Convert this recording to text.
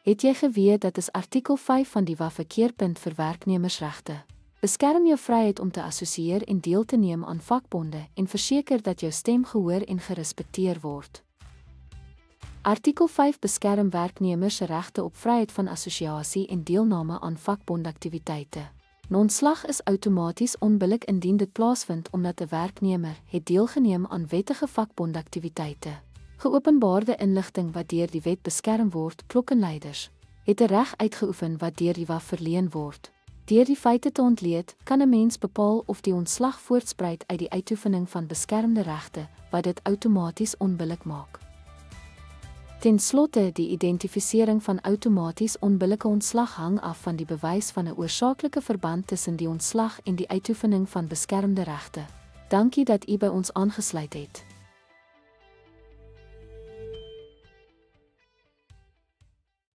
Het jy geweet dat is artikel 5 van die WA verkeerpunt vir werknemersregte? Beskerm jou vryheid om te assosieer en deel te neem aan vakbonde en verseker dat jou stem gehoor en gerespekteer word. Artikel 5 beskerm werknemers se regte op vryheid van assosiasie en deelname aan vakbondaktiwiteite. Non-slag is outomaties onbillik indien dit plaasvind omdat 'n werknemer het deelgeneem aan wettige vakbondaktiwiteite. Geopenbaarde inligting wat deur die wet beskerm word, klokkenluiders, het 'n reg uitgeoefen wat deur die WA verleen word. Deur die feite te ontleed, kan 'n mens bepaal of die ontslag voortspruit uit die uitoefening van beskermde regte, wat dit outomaties onbillik maak. Ten slotte, die identifisering van outomaties onbillike ontslag hang af van die bewys van 'n oorsaaklike verband tussen die ontslag en die uitoefening van beskermde regte. Dankie dat u by ons aangesluit het.